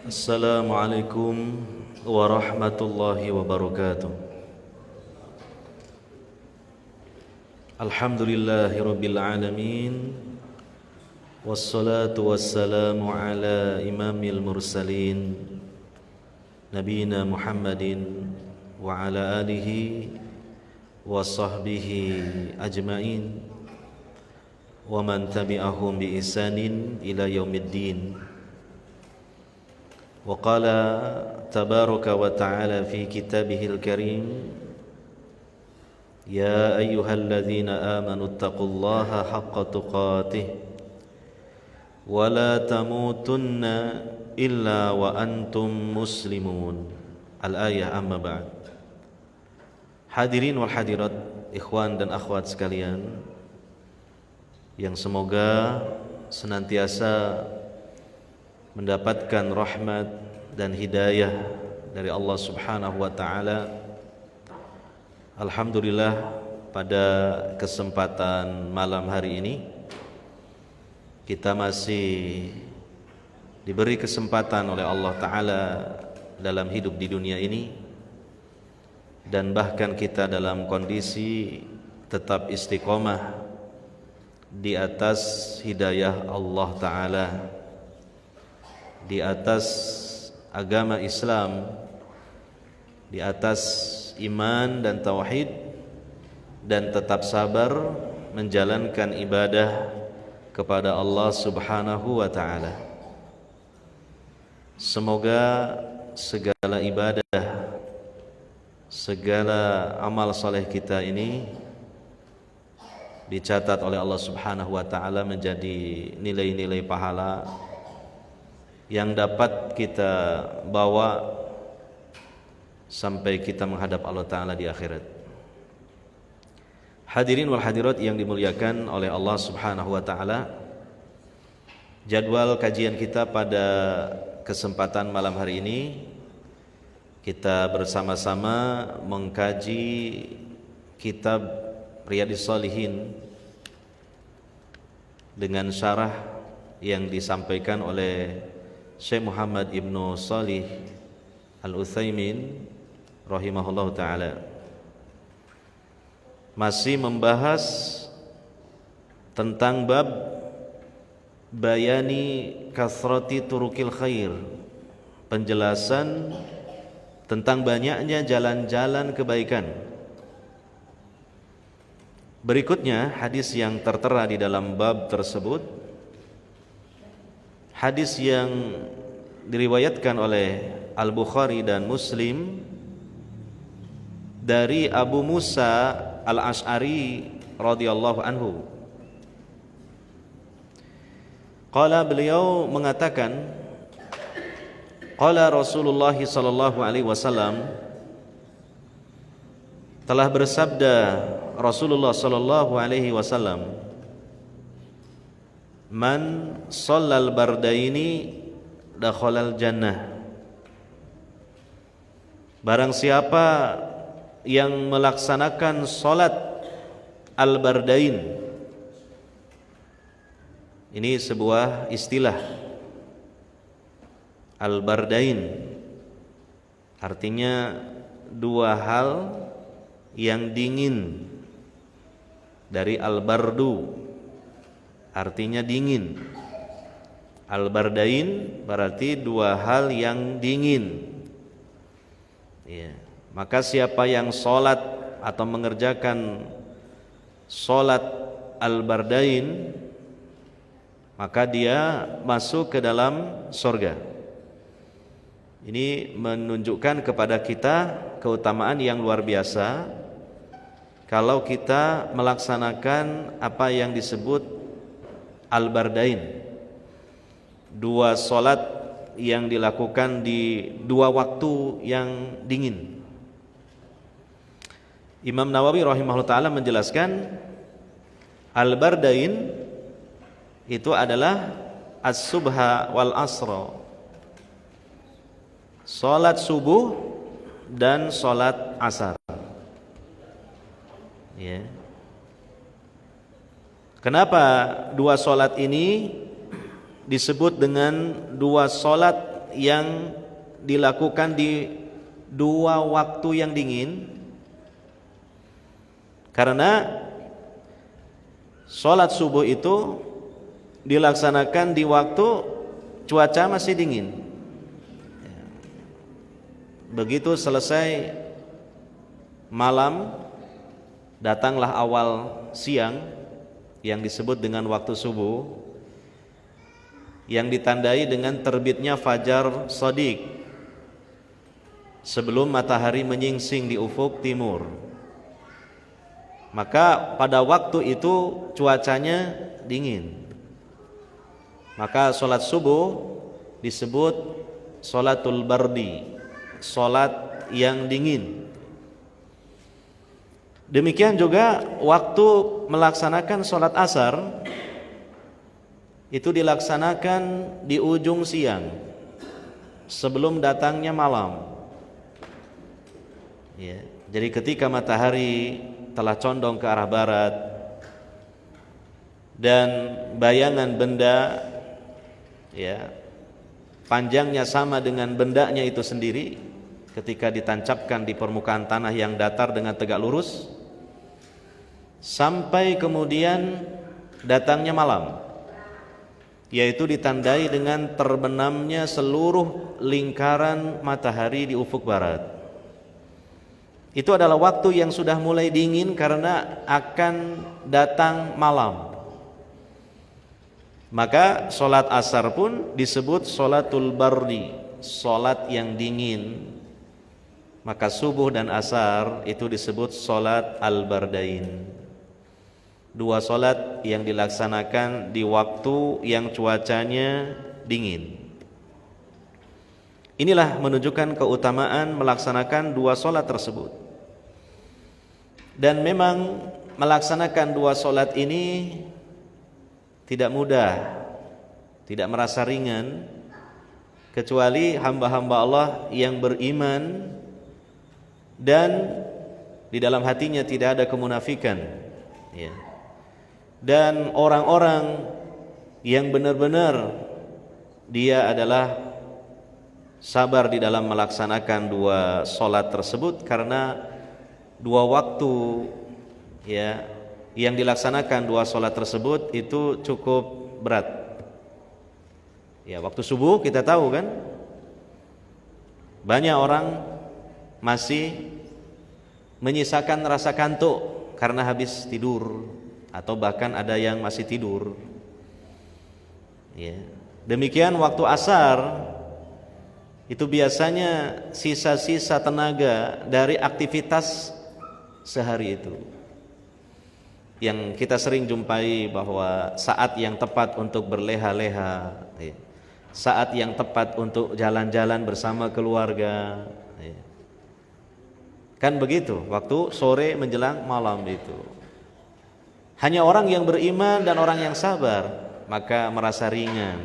Assalamualaikum warahmatullahi wabarakatuh. Alhamdulillahi rabbil alamin. Wassalatu wassalamu ala imamil mursalin Nabiyina Muhammadin wa ala alihi wa sahbihi ajma'in wa man tabi'ahum bi ihsanin ila yaumiddin. Wa qala tabaraka wa ta'ala fi kitabihil karim, ya ayyuhalladzina amanu taqullaha haqqa tuqatih wa la tamutunna illa wa antum muslimun. Al-ayah, amma ba'd. Hadirin wal hadirat, ikhwan dan akhwat sekalian, yang semoga senantiasa mendapatkan rahmat dan hidayah dari Allah Subhanahu wa taala. Alhamdulillah, pada kesempatan malam hari ini kita masih diberi kesempatan oleh Allah taala dalam hidup di dunia ini, dan bahkan kita dalam kondisi tetap istiqomah di atas hidayah Allah taala, di atas agama Islam, di atas iman dan tauhid, dan tetap sabar menjalankan ibadah kepada Allah Subhanahu wa taala. Semoga segala ibadah, segala amal saleh kita ini dicatat oleh Allah Subhanahu wa taala menjadi nilai-nilai pahala yang dapat kita bawa sampai kita menghadap Allah Ta'ala di akhirat. Hadirin wal hadirat yang dimuliakan oleh Allah Subhanahu wa Ta'ala, jadwal kajian kita pada kesempatan malam hari ini, kita bersama-sama mengkaji kitab Riyadhis Shalihin dengan syarah yang disampaikan oleh Syekh Muhammad Ibnu Shalih Al-Utsaimin rahimahullahu ta'ala. Masih membahas tentang bab bayani kasrati turukil khair, penjelasan tentang banyaknya jalan-jalan kebaikan. Berikutnya hadis yang tertera di dalam bab tersebut, hadis yang diriwayatkan oleh Al-Bukhari dan Muslim dari Abu Musa Al-Asy'ari radhiyallahu anhu. Qala, beliau mengatakan, qala Rasulullah sallallahu alaihi wasallam, telah bersabda Rasulullah sallallahu alaihi wasallam, man shallal bardaini dakhalal jannah. Barang siapa yang melaksanakan salat al-bardain, ini sebuah istilah. Al-bardain artinya dua hal yang dingin. Dari al-bardu artinya dingin. Al-bardain berarti dua hal yang dingin. Ya. Maka siapa yang sholat atau mengerjakan sholat al-bardain, maka dia masuk ke dalam surga. Ini menunjukkan kepada kita keutamaan yang luar biasa kalau kita melaksanakan apa yang disebut al-bardain, dua sholat yang dilakukan di dua waktu yang dingin. Imam Nawawi rahimahullah ta'ala menjelaskan al-bardain itu adalah as-subha wal asra, sholat subuh dan sholat asar. Ya. Kenapa dua sholat ini disebut dengan dua sholat yang dilakukan di dua waktu yang dingin, karena sholat subuh itu dilaksanakan di waktu cuaca masih dingin. Begitu selesai malam, datanglah awal siang yang disebut dengan waktu subuh, yang ditandai dengan terbitnya fajar shadiq sebelum matahari menyingsing di ufuk timur. Maka pada waktu itu cuacanya dingin, maka sholat subuh disebut sholatul bardi, sholat yang dingin. Demikian juga waktu melaksanakan sholat asar itu dilaksanakan di ujung siang sebelum datangnya malam. Ya, jadi ketika matahari telah condong ke arah barat dan bayangan benda, ya, panjangnya sama dengan bendanya itu sendiri, ketika ditancapkan di permukaan tanah yang datar dengan tegak lurus, sampai kemudian datangnya malam, yaitu ditandai dengan terbenamnya seluruh lingkaran matahari di ufuk barat. Itu adalah waktu yang sudah mulai dingin karena akan datang malam. Maka sholat asar pun disebut sholatul bardi, sholat yang dingin. Maka subuh dan asar itu disebut sholat al-bardain, dua sholat yang dilaksanakan di waktu yang cuacanya dingin. Inilah menunjukkan keutamaan melaksanakan dua sholat tersebut. Dan memang melaksanakan dua sholat ini tidak mudah, tidak merasa ringan, kecuali hamba-hamba Allah yang beriman dan di dalam hatinya tidak ada kemunafikan, ya. Dan orang-orang yang benar-benar dia adalah sabar di dalam melaksanakan dua sholat tersebut, karena dua waktu, ya, yang dilaksanakan dua sholat tersebut itu cukup berat. Ya, waktu subuh kita tahu kan, banyak orang masih menyisakan rasa kantuk karena habis tidur, atau bahkan ada yang masih tidur. Ya. Demikian waktu asar itu biasanya sisa-sisa tenaga dari aktivitas sehari itu, yang kita sering jumpai bahwa saat yang tepat untuk berleha-leha, ya, saat yang tepat untuk jalan-jalan bersama keluarga, ya. Kan begitu, waktu sore menjelang malam itu. Hanya orang yang beriman dan orang yang sabar maka merasa ringan,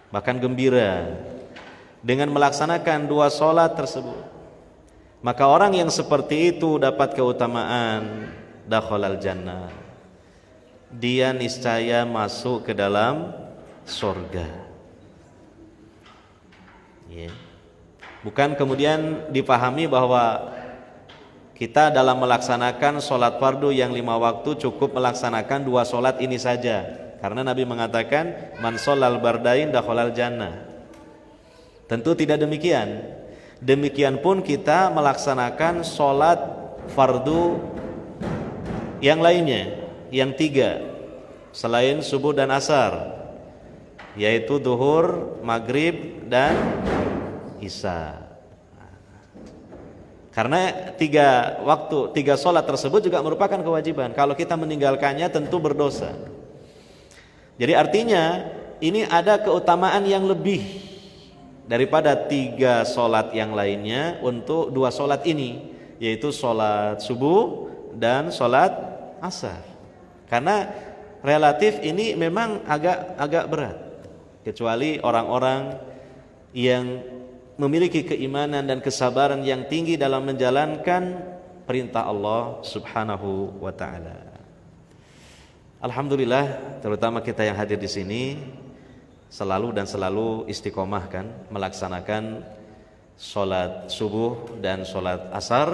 bahkan gembira dengan melaksanakan dua sholat tersebut. Maka orang yang seperti itu dapat keutamaan dakhalal jannah, dia niscaya masuk ke dalam surga, ya. Bukan kemudian dipahami bahwa kita dalam melaksanakan sholat fardu yang 5 waktu cukup melaksanakan dua sholat ini saja, karena Nabi mengatakan man sholal bardain dakhalal jannah. Tentu tidak demikian. Demikian pun kita melaksanakan sholat fardu yang lainnya, yang 3 selain subuh dan asar, yaitu duhur, maghrib, dan isya. Karena 3 sholat tersebut juga merupakan kewajiban. Kalau kita meninggalkannya tentu berdosa. Jadi artinya ini ada keutamaan yang lebih daripada 3 sholat yang lainnya untuk 2 sholat ini, yaitu sholat subuh dan sholat asar. Karena relatif ini memang agak berat, kecuali orang-orang yang memiliki keimanan dan kesabaran yang tinggi dalam menjalankan perintah Allah Subhanahu wa taala. Alhamdulillah, terutama kita yang hadir di sini, selalu dan selalu istiqomah kan melaksanakan sholat subuh dan sholat asar,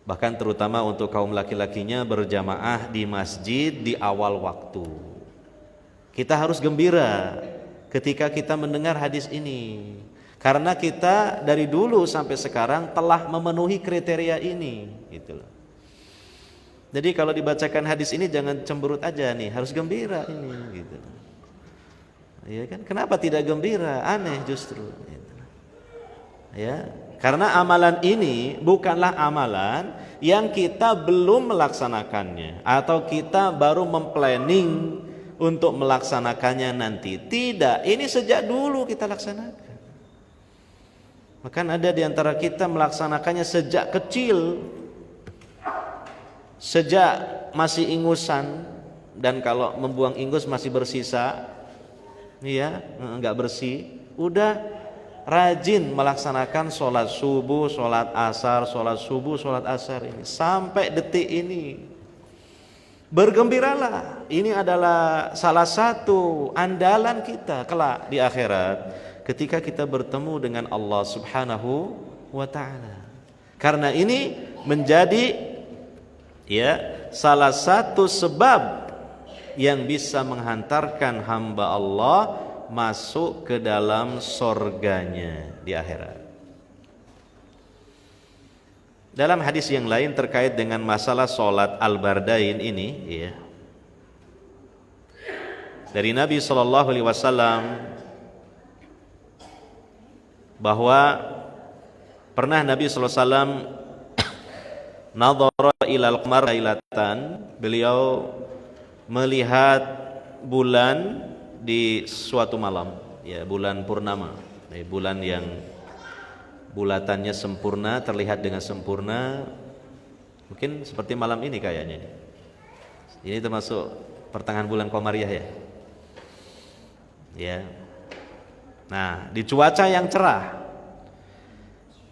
bahkan terutama untuk kaum laki-lakinya berjamaah di masjid di awal waktu. Kita harus gembira ketika kita mendengar hadis ini, karena kita dari dulu sampai sekarang telah memenuhi kriteria ini gitu loh. Jadi kalau dibacakan hadis ini jangan cemberut aja nih, harus gembira ini gitu. Ya kan? Kenapa tidak gembira? Aneh justru. Ya, karena amalan ini bukanlah amalan yang kita belum melaksanakannya atau kita baru memplanning untuk melaksanakannya nanti. Tidak, ini sejak dulu kita laksanakan. Bahkan ada di antara kita melaksanakannya sejak kecil, sejak masih ingusan, dan kalau membuang ingus masih bersisa, iya, enggak bersih, udah rajin melaksanakan sholat subuh, sholat asar, sholat subuh, sholat asar ini sampai detik ini. Bergembiralah, ini adalah salah satu andalan kita kelak di akhirat ketika kita bertemu dengan Allah Subhanahu wa ta'ala. Karena ini menjadi salah satu sebab yang bisa menghantarkan hamba Allah masuk ke dalam sorganya di akhirat. Dalam hadis yang lain terkait dengan masalah sholat al-bardain ini, dari Nabi SAW bahwa pernah Nabi SAW nadhara ilal qamar lailatan, beliau melihat bulan di suatu malam, bulan purnama, bulan yang bulatannya sempurna, terlihat dengan sempurna, mungkin seperti malam ini kayaknya. Ini termasuk pertengahan bulan Qamariyah ya. Nah, di cuaca yang cerah,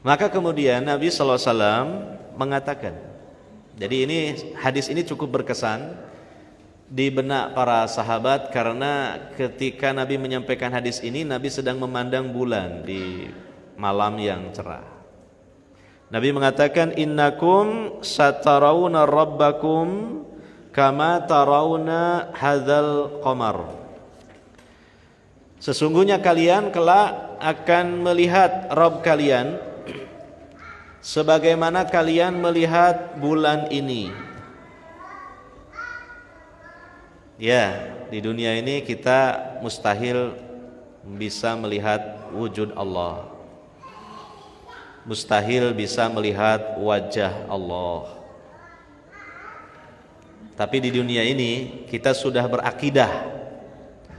maka kemudian Nabi SAW mengatakan, jadi ini hadis ini cukup berkesan di benak para sahabat, karena ketika Nabi menyampaikan hadis ini, Nabi sedang memandang bulan di malam yang cerah. Nabi mengatakan, innakum satarawna rabbakum kama tarawna hadzal qamar. Sesungguhnya kalian kelak akan melihat Rabb kalian sebagaimana kalian melihat bulan ini. Ya, di dunia ini kita mustahil bisa melihat wujud Allah, mustahil bisa melihat wajah Allah. Tapi di dunia ini kita sudah berakidah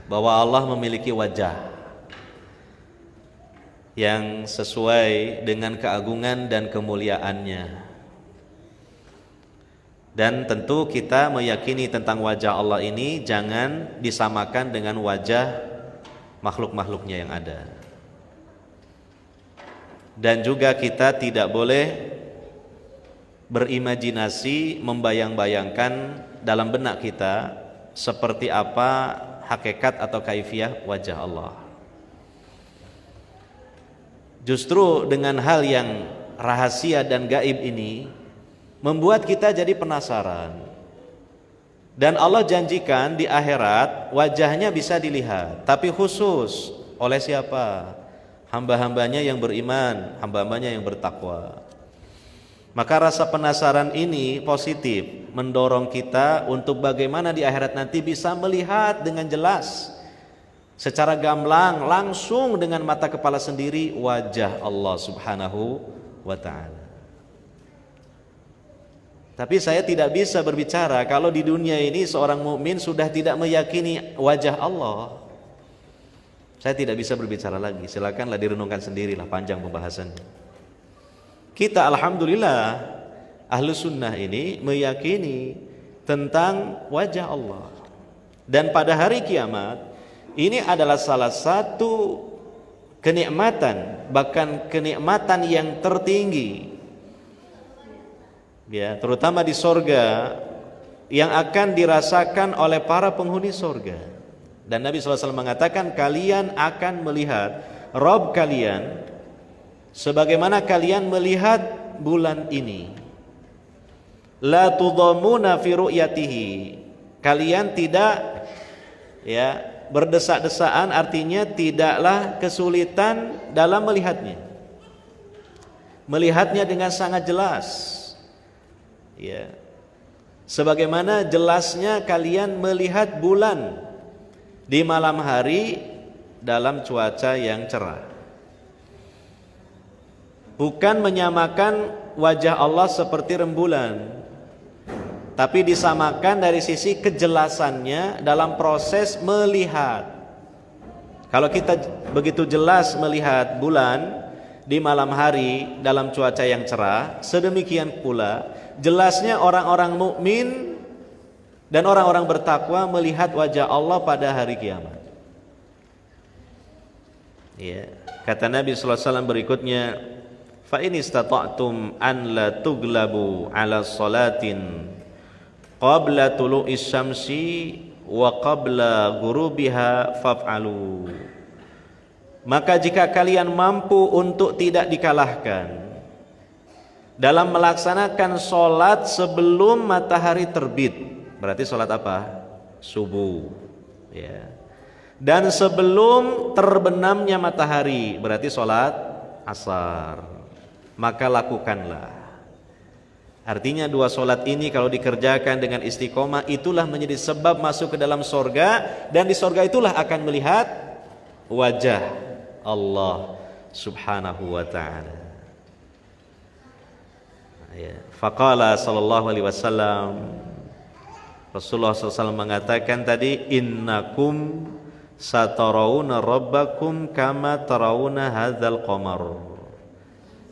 bahwa Allah memiliki wajah yang sesuai dengan keagungan dan kemuliaannya. Dan tentu kita meyakini tentang wajah Allah ini jangan disamakan dengan wajah makhluk-makhluknya yang ada. Dan juga kita tidak boleh berimajinasi, membayang-bayangkan dalam benak kita seperti apa hakikat atau kaifiah wajah Allah. Justru dengan hal yang rahasia dan gaib ini membuat kita jadi penasaran. Dan Allah janjikan di akhirat wajahnya bisa dilihat, tapi khusus oleh siapa? Hamba-hambanya yang beriman, hamba-hambanya yang bertakwa. Maka rasa penasaran ini positif, mendorong kita untuk bagaimana di akhirat nanti bisa melihat dengan jelas, secara gamblang, langsung dengan mata kepala sendiri wajah Allah Subhanahu wa ta'ala. Tapi saya tidak bisa berbicara kalau di dunia ini seorang mukmin sudah tidak meyakini wajah Allah. Saya tidak bisa berbicara lagi. Silakanlah direnungkan sendirilah, panjang pembahasannya. Kita alhamdulillah ahlu sunnah ini meyakini tentang wajah Allah. Dan pada hari kiamat ini adalah salah satu kenikmatan, bahkan kenikmatan yang tertinggi, terutama di sorga, yang akan dirasakan oleh para penghuni sorga. Dan Nabi SAW mengatakan kalian akan melihat Rabb kalian sebagaimana kalian melihat bulan ini. La tudhamuna fi ru'yatihi. Kalian tidak berdesak-desaan, artinya tidaklah kesulitan dalam melihatnya. Melihatnya dengan sangat jelas. Ya. Sebagaimana jelasnya kalian melihat bulan di malam hari dalam cuaca yang cerah. Bukan menyamakan wajah Allah seperti rembulan, tapi disamakan dari sisi kejelasannya dalam proses melihat. Kalau kita begitu jelas melihat bulan di malam hari dalam cuaca yang cerah, sedemikian pula jelasnya orang-orang mukmin dan orang-orang bertakwa melihat wajah Allah pada hari kiamat. Ya, kata Nabi sallallahu alaihi wasallam berikutnya, fa in istata'tum an la tuglabu ala salatin qabla tulu'is syamsi wa qabla ghurubiha faf'alu. Maka jika kalian mampu untuk tidak dikalahkan dalam melaksanakan sholat sebelum matahari terbit, berarti sholat apa? Subuh, ya. Dan sebelum terbenamnya matahari, berarti sholat asar, maka lakukanlah. Artinya dua sholat ini kalau dikerjakan dengan istiqomah, itulah menjadi sebab masuk ke dalam sorga, dan di sorga itulah akan melihat wajah Allah subhanahu wa ta'ala. Faqala sallallahu alaihi wasallam, Rasulullah SAW mengatakan tadi, innakum satarawuna rabbakum kama tarawuna hadzal qamar.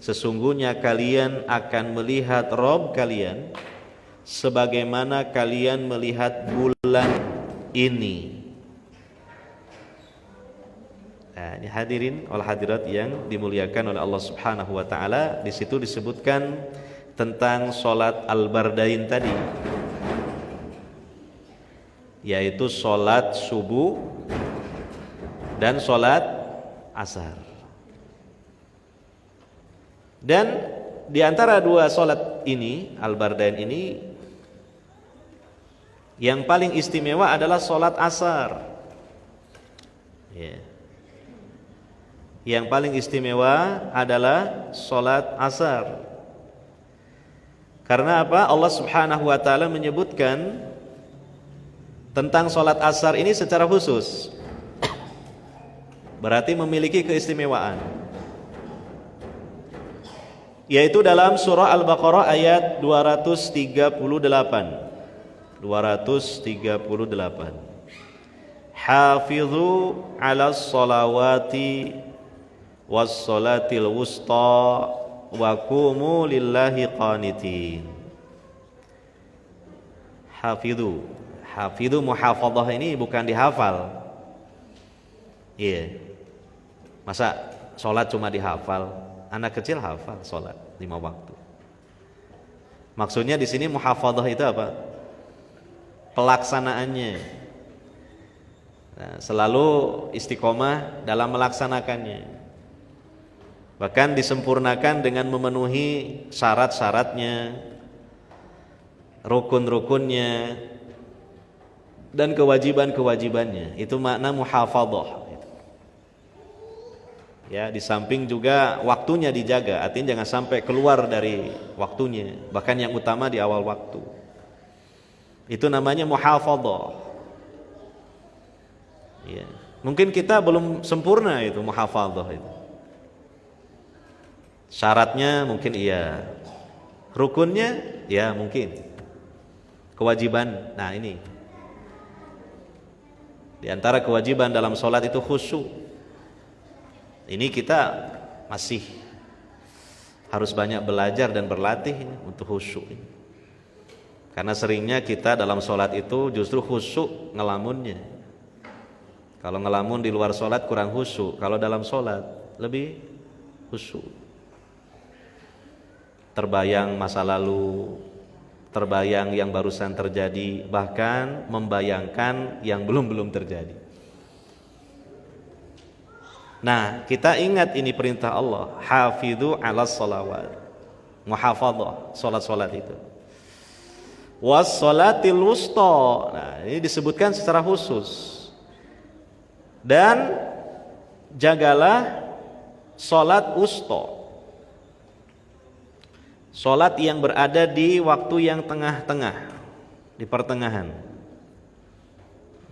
Sesungguhnya kalian akan melihat Rabb kalian sebagaimana kalian melihat bulan ini. Nah, ini hadirin wal hadirat yang dimuliakan oleh Allah Subhanahu wa taala, di situ disebutkan tentang salat al-bardain tadi, yaitu salat subuh dan salat asar. Dan di antara dua salat ini, al-bardain ini, yang paling istimewa adalah salat asar. Yang paling istimewa adalah salat asar. Karena apa? Allah Subhanahu wa taala menyebutkan tentang salat asar ini secara khusus. Berarti memiliki keistimewaan. Yaitu dalam surah Al-Baqarah ayat 238. Hafizu 'alas salawati was salatil wusta wa qumu lillahi qanitin. Hafidhu muhafadzah ini bukan dihafal. Masa sholat cuma dihafal? Anak kecil hafal sholat 5 waktu. Maksudnya di sini muhafadzah itu apa? Pelaksanaannya. Nah, selalu istiqomah dalam melaksanakannya. Bahkan disempurnakan dengan memenuhi syarat-syaratnya, rukun-rukunnya, dan kewajiban-kewajibannya. Itu makna muhafadzah. Ya, di samping juga waktunya dijaga, artinya jangan sampai keluar dari waktunya, bahkan yang utama di awal waktu. Itu namanya muhafadzah. Ya. Mungkin kita belum sempurna itu muhafadzah itu. Syaratnya mungkin iya, rukunnya ya mungkin, kewajiban. Nah ini di antara kewajiban dalam sholat itu khusyuk. Ini kita masih harus banyak belajar dan berlatih untuk khusyuk ini. Karena seringnya kita dalam sholat itu justru khusyuk ngelamunnya. Kalau ngelamun di luar sholat kurang khusyuk, kalau dalam sholat lebih khusyuk. Terbayang masa lalu, terbayang yang barusan terjadi, bahkan membayangkan yang belum terjadi. Nah, kita ingat ini perintah Allah, hafidhu 'alas shalawat. Muhafadzah salat-salat itu. Was shalatil wusta. Nah, ini disebutkan secara khusus. Dan jagalah salat wusta. Salat yang berada di waktu yang tengah-tengah, di pertengahan.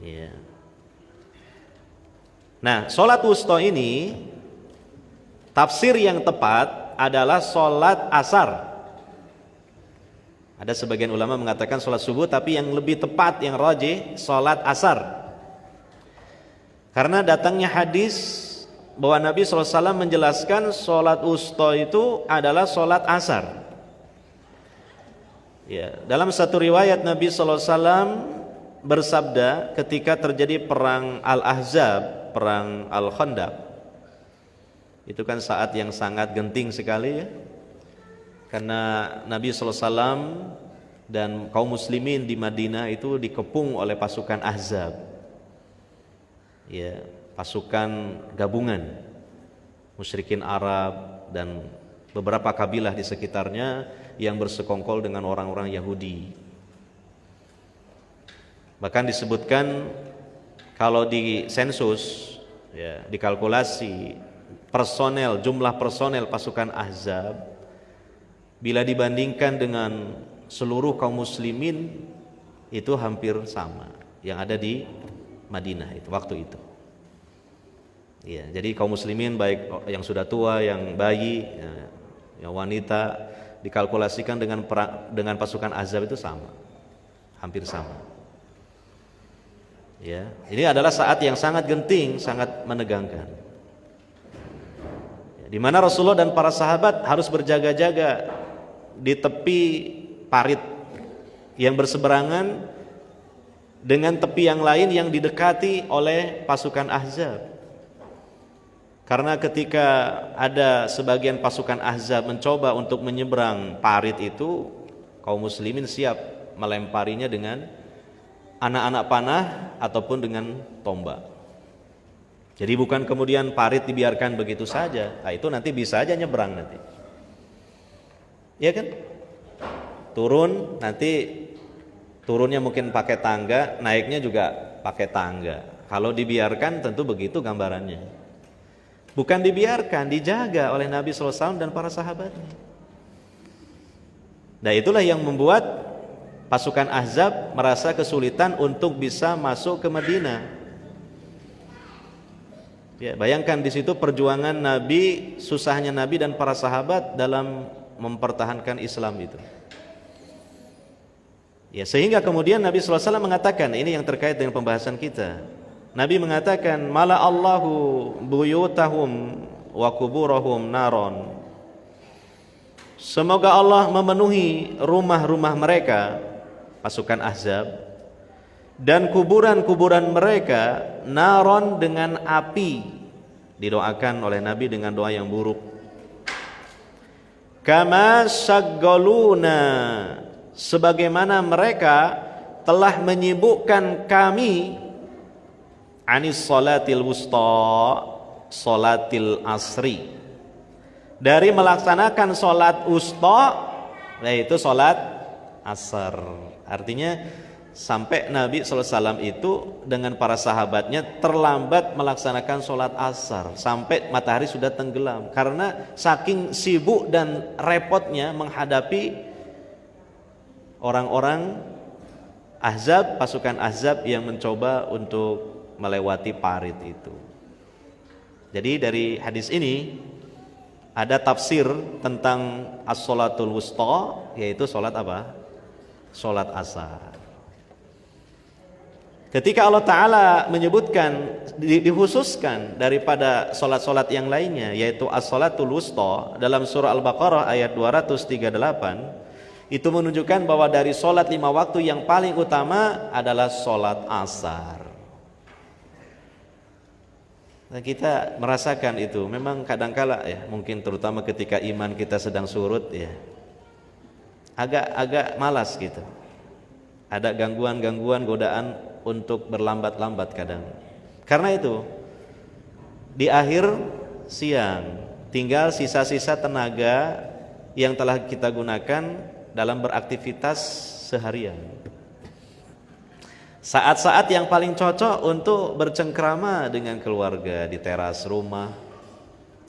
Ya. Nah, salat wusta ini tafsir yang tepat adalah salat asar. Ada sebagian ulama mengatakan salat subuh, tapi yang lebih tepat, yang rajih, salat asar. Karena datangnya hadis bahwa Nabi SAW menjelaskan salat wusta itu adalah salat asar. Ya, dalam satu riwayat Nabi SAW bersabda ketika terjadi perang Al-Ahzab, perang Al-Khandaq, itu kan saat yang sangat genting sekali ya, karena Nabi SAW dan kaum muslimin di Madinah itu dikepung oleh pasukan Ahzab ya, pasukan gabungan musyrikin Arab dan beberapa kabilah di sekitarnya yang bersekongkol dengan orang-orang Yahudi. Bahkan disebutkan kalau di sensus ya, dikalkulasi personel, jumlah personel pasukan Ahzab bila dibandingkan dengan seluruh kaum muslimin itu hampir sama yang ada di Madinah itu waktu itu. Ya, jadi kaum muslimin baik yang sudah tua, yang bayi, yang wanita dikalkulasikan dengan pasukan Ahzab itu sama. Hampir sama. Ya, ini adalah saat yang sangat genting, sangat menegangkan. Di mana Rasulullah dan para sahabat harus berjaga-jaga di tepi parit yang berseberangan dengan tepi yang lain yang didekati oleh pasukan Ahzab. Karena ketika ada sebagian pasukan Ahzab mencoba untuk menyeberang parit itu, kaum muslimin siap melemparinya dengan anak-anak panah ataupun dengan tombak. Jadi bukan kemudian parit dibiarkan begitu saja. Nah, itu nanti bisa aja nyebrang nanti. Ya kan? Turun, nanti turunnya mungkin pakai tangga, naiknya juga pakai tangga. Kalau dibiarkan tentu begitu gambarannya. Bukan dibiarkan, dijaga oleh Nabi SAW dan para sahabatnya. Nah, itulah yang membuat pasukan Ahzab merasa kesulitan untuk bisa masuk ke Madinah. Ya, bayangkan di situ perjuangan Nabi, susahnya Nabi dan para sahabat dalam mempertahankan Islam itu. Ya, sehingga kemudian Nabi SAW mengatakan, ini yang terkait dengan pembahasan kita. Nabi mengatakan, mala Allahu buyutahum wa kuburahum naron. Semoga Allah memenuhi rumah-rumah mereka, pasukan Ahzab, dan kuburan-kuburan mereka naron dengan api. Didoakan oleh Nabi dengan doa yang buruk. Kama syaggaluna, sebagaimana mereka telah menyibukkan kami anis salatil wusta, salatil asri, dari melaksanakan salat wusta, yaitu salat asar. Artinya sampai Nabi SAW itu dengan para sahabatnya terlambat melaksanakan salat asar sampai matahari sudah tenggelam, karena saking sibuk dan repotnya menghadapi orang-orang Ahzab, pasukan Ahzab yang mencoba untuk melewati parit itu. Jadi dari hadis ini ada tafsir tentang as-sholatul wusta, yaitu sholat apa? Sholat asar. Ketika Allah Ta'ala menyebutkan, dikhususkan daripada sholat-sholat yang lainnya, yaitu as-sholatul wusta, dalam surah Al-Baqarah ayat 238, itu menunjukkan bahwa dari sholat 5 waktu yang paling utama adalah sholat asar. Nah, kita merasakan itu memang kadangkala ya, mungkin terutama ketika iman kita sedang surut ya, agak malas gitu. Ada gangguan-gangguan, godaan untuk berlambat-lambat kadang. Karena itu di akhir siang. Tinggal sisa-sisa tenaga yang telah kita gunakan dalam beraktivitas seharian. Saat-saat yang paling cocok untuk bercengkrama dengan keluarga di teras rumah,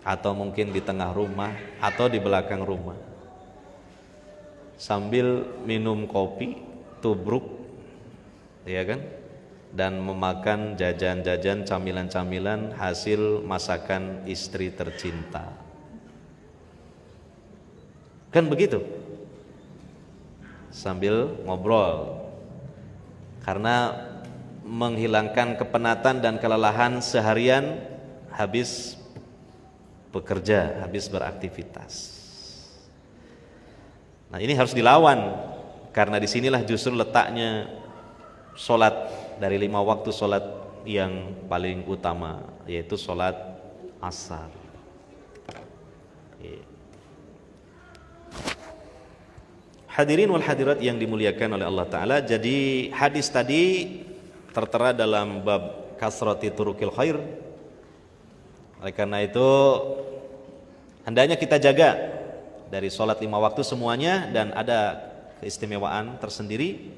atau mungkin di tengah rumah, atau di belakang rumah, sambil minum kopi, tubruk, ya kan, dan memakan jajan-jajan, camilan-camilan hasil masakan istri tercinta. Kan begitu? Sambil ngobrol. Karena menghilangkan kepenatan dan kelelahan seharian habis bekerja, habis beraktivitas. Nah, ini harus dilawan, karena disinilah justru letaknya sholat dari 5 waktu sholat yang paling utama, yaitu sholat asar. Hadirin wal hadirat yang dimuliakan oleh Allah Ta'ala. Jadi hadis tadi tertera dalam bab kasrati turukil khair. Oleh karena itu hendaknya kita jaga dari sholat 5 waktu semuanya, dan ada keistimewaan tersendiri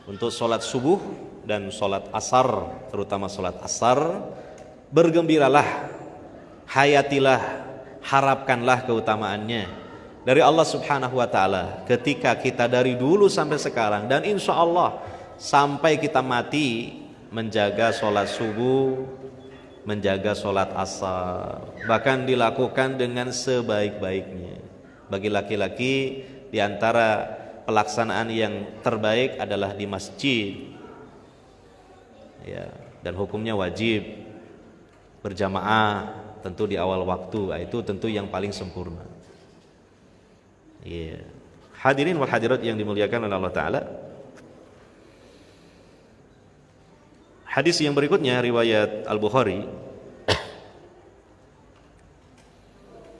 untuk sholat subuh dan sholat asar, terutama sholat asar. Bergembiralah, hayatilah, harapkanlah keutamaannya dari Allah Subhanahu wa ta'ala ketika kita dari dulu sampai sekarang, dan insya Allah sampai kita mati menjaga sholat subuh, menjaga sholat asar, bahkan dilakukan dengan sebaik-baiknya. Bagi laki-laki, di antara pelaksanaan yang terbaik adalah di masjid, ya, dan hukumnya wajib berjamaah, tentu di awal waktu. Itu tentu yang paling sempurna. Yeah. Hadirin wal hadirat yang dimuliakan oleh Allah Ta'ala. Hadis yang berikutnya riwayat Al-Bukhari